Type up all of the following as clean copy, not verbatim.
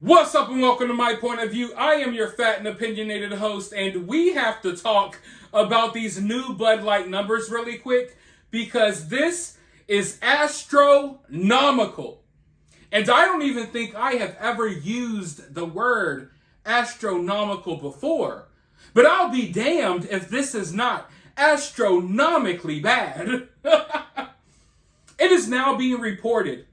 What's up and welcome to My Point of View. I am your fat and opinionated host, and we have to talk about these new Bud Light numbers really quick because this is astronomical. And I don't even think I have ever used the word astronomical before. But I'll be damned if this is not astronomically bad. It is now being reported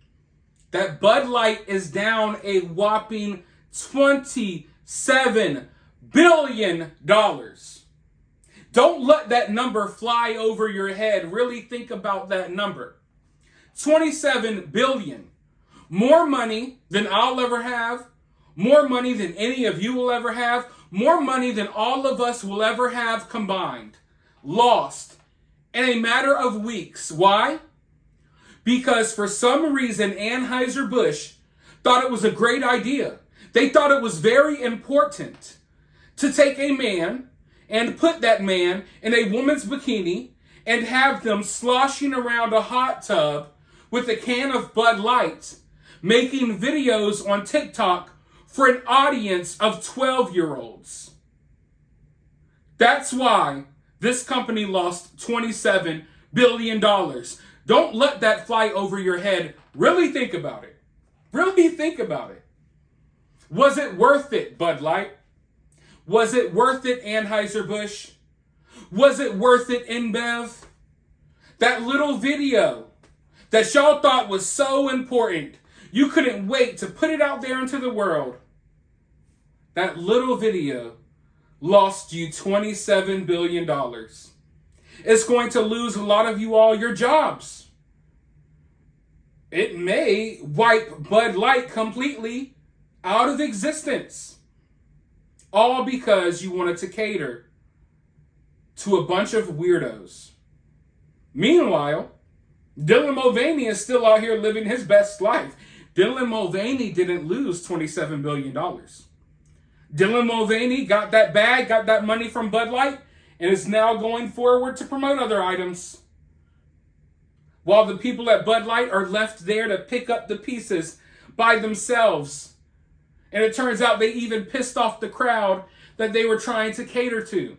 that Bud Light is down a whopping $27 billion. Don't let that number fly over your head. Really think about that number. 27 billion. More money than I'll ever have. More money than any of you will ever have. More money than all of us will ever have combined. Lost in a matter of weeks. Why? Because for some reason, Anheuser Busch thought it was a great idea. They thought it was very important to take a man and put that man in a woman's bikini and have them sloshing around a hot tub with a can of Bud Light, making videos on TikTok for an audience of 12-year-olds. That's why this company lost $27 billion. Don't let that fly over your head. Really think about it. Really think about it. Was it worth it, Bud Light? Was it worth it, Anheuser Busch? Was it worth it, InBev? That little video that y'all thought was so important, you couldn't wait to put it out there into the world. That little video lost you $27 billion. It's going to lose a lot of you all your jobs. It may wipe Bud Light completely out of existence. All because you wanted to cater to a bunch of weirdos. Meanwhile, Dylan Mulvaney is still out here living his best life. Dylan Mulvaney didn't lose $27 billion. Dylan Mulvaney got that bag, got that money from Bud Light, and is now going forward to promote other items. While the people at Bud Light are left there to pick up the pieces by themselves. And it turns out they even pissed off the crowd that they were trying to cater to.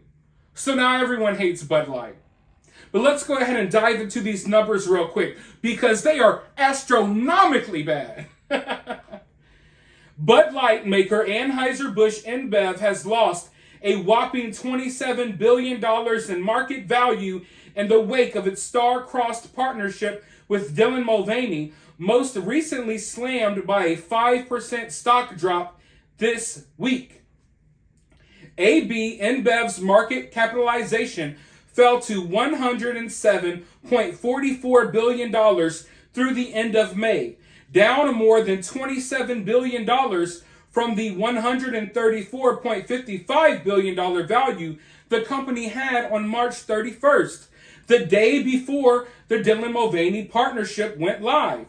So now everyone hates Bud Light. But let's go ahead and dive into these numbers real quick because they are astronomically bad. Bud Light maker Anheuser-Busch InBev has lost a whopping $27 billion in market value in the wake of its star-crossed partnership with Dylan Mulvaney, most recently slammed by a 5% stock drop this week. AB InBev's market capitalization fell to $107.44 billion through the end of May, down more than $27 billion from the $134.55 billion value the company had on March 31st, the day before the Dylan Mulvaney partnership went live.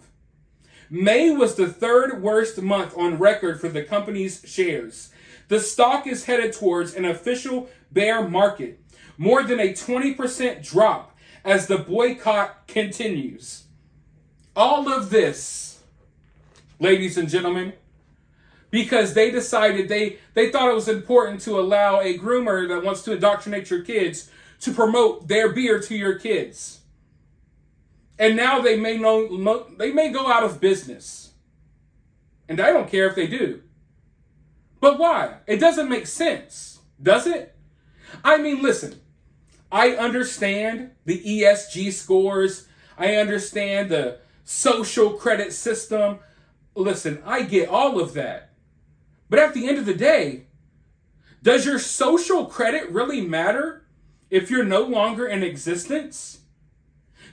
May was the third worst month on record for the company's shares. The stock is headed towards an official bear market, more than a 20% drop as the boycott continues. All of this, ladies and gentlemen, because they decided they thought it was important to allow a groomer that wants to indoctrinate your kids to promote their beer to your kids. And now they may go out of business. And I don't care if they do. But why? It doesn't make sense, does it? I mean, listen, I understand the ESG scores. I understand the social credit system. Listen, I get all of that. But at the end of the day, does your social credit really matter if you're no longer in existence?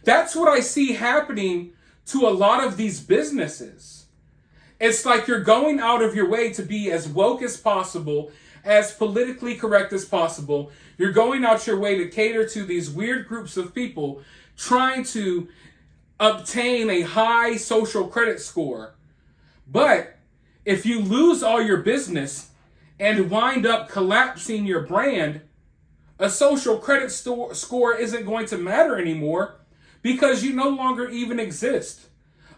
That's what I see happening to a lot of these businesses. It's like you're going out of your way to be as woke as possible, as politically correct as possible. You're going out your way to cater to these weird groups of people trying to obtain a high social credit score. But if you lose all your business and wind up collapsing your brand, a social credit score isn't going to matter anymore because you no longer even exist.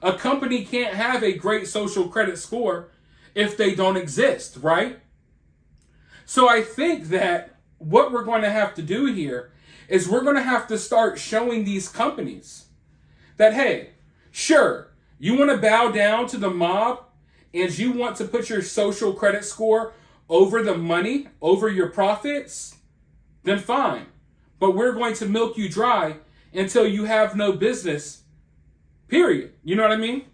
A company can't have a great social credit score if they don't exist, right? So I think that what we're going to have to do here is we're going to have to start showing these companies that, hey, sure, you want to bow down to the mob and you want to put your social credit score over the money, over your profits, then fine. But we're going to milk you dry until you have no business, period. You know what I mean?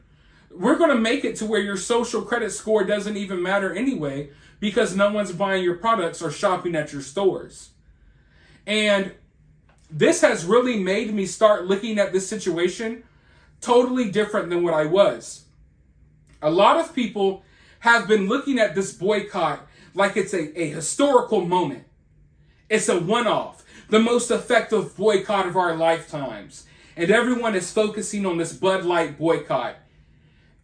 We're going to make it to where your social credit score doesn't even matter anyway because no one's buying your products or shopping at your stores. And this has really made me start looking at this situation totally different than what I was. A lot of people have been looking at this boycott like it's a historical moment. It's a one-off, the most effective boycott of our lifetimes. And everyone is focusing on this Bud Light boycott.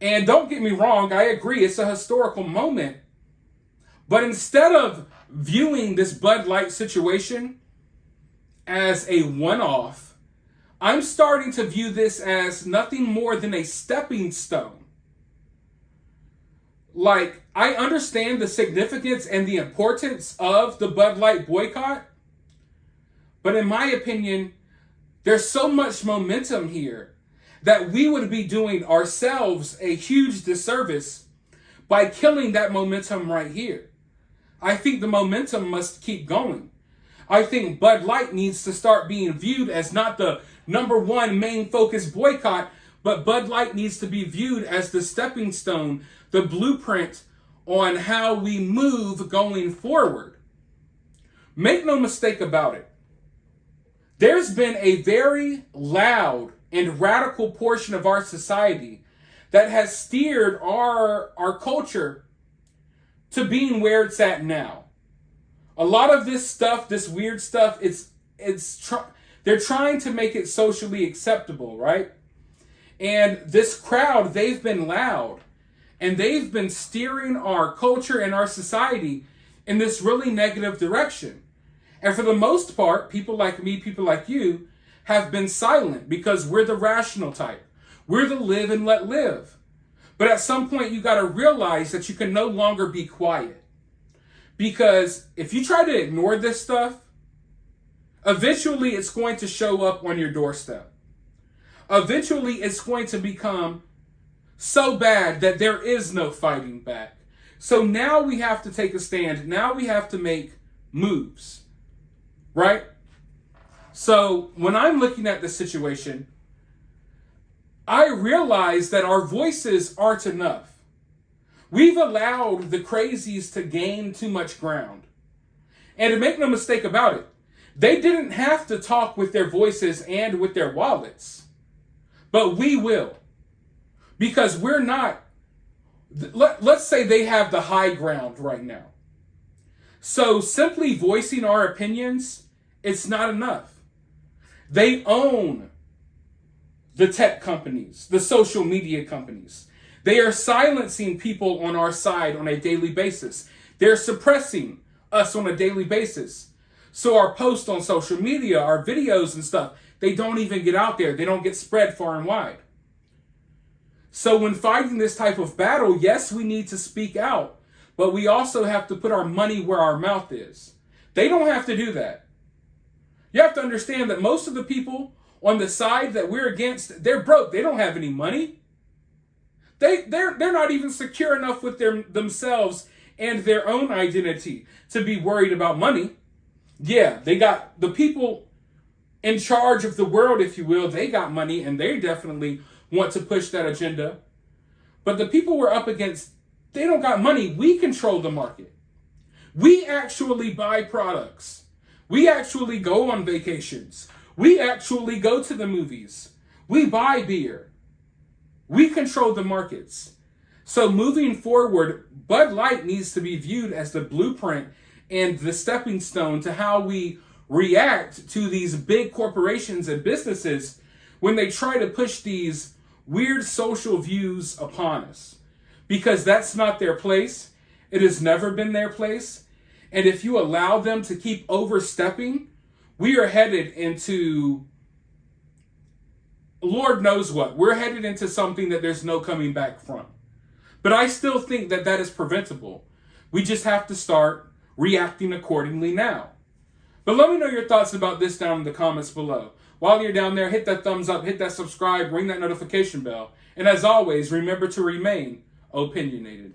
And don't get me wrong, I agree, it's a historical moment. But instead of viewing this Bud Light situation as a one-off, I'm starting to view this as nothing more than a stepping stone. Like, I understand the significance and the importance of the Bud Light boycott, but in my opinion, there's so much momentum here that we would be doing ourselves a huge disservice by killing that momentum right here. I think the momentum must keep going. I think Bud Light needs to start being viewed as not the number one main focus boycott, but Bud Light needs to be viewed as the stepping stone, the blueprint on how we move going forward. Make no mistake about it. There's been a very loud and radical portion of our society that has steered our culture to being where it's at now. A lot of this stuff, this weird stuff, they're trying to make it socially acceptable, right? And this crowd, they've been loud. And they've been steering our culture and our society in this really negative direction. And for the most part, people like me, people like you, have been silent because we're the rational type. We're the live and let live. But at some point, you got to realize that you can no longer be quiet. Because if you try to ignore this stuff, eventually it's going to show up on your doorstep. Eventually, it's going to become so bad that there is no fighting back. So now we have to take a stand. Now we have to make moves. Right? So when I'm looking at the situation, I realize that our voices aren't enough. We've allowed the crazies to gain too much ground. And to make no mistake about it, they didn't have to talk with their voices and with their wallets. But we will. Because we're not, let's say they have the high ground right now. So simply voicing our opinions, it's not enough. They own the tech companies, the social media companies. They are silencing people on our side on a daily basis. They're suppressing us on a daily basis. So our posts on social media, our videos and stuff, they don't even get out there. They don't get spread far and wide. So when fighting this type of battle, yes, we need to speak out, but we also have to put our money where our mouth is. They don't have to do that. You have to understand that most of the people on the side that we're against, they're broke. They don't have any money. They're not even secure enough with themselves and their own identity to be worried about money. Yeah, they got the people in charge of the world, if you will. They got money and they definitely want to push that agenda. But the people we're up against, they don't got money. We control the market. We actually buy products. We actually go on vacations. We actually go to the movies. We buy beer. We control the markets. So moving forward, Bud Light needs to be viewed as the blueprint and the stepping stone to how we react to these big corporations and businesses when they try to push these weird social views upon us. Because that's not their place. It has never been their place. And if you allow them to keep overstepping, we are headed into Lord knows what. We're headed into something that there's no coming back from. But I still think that that is preventable. We just have to start reacting accordingly now. But let me know your thoughts about this down in the comments below. While you're down there, hit that thumbs up, hit that subscribe, ring that notification bell. And as always, remember to remain opinionated.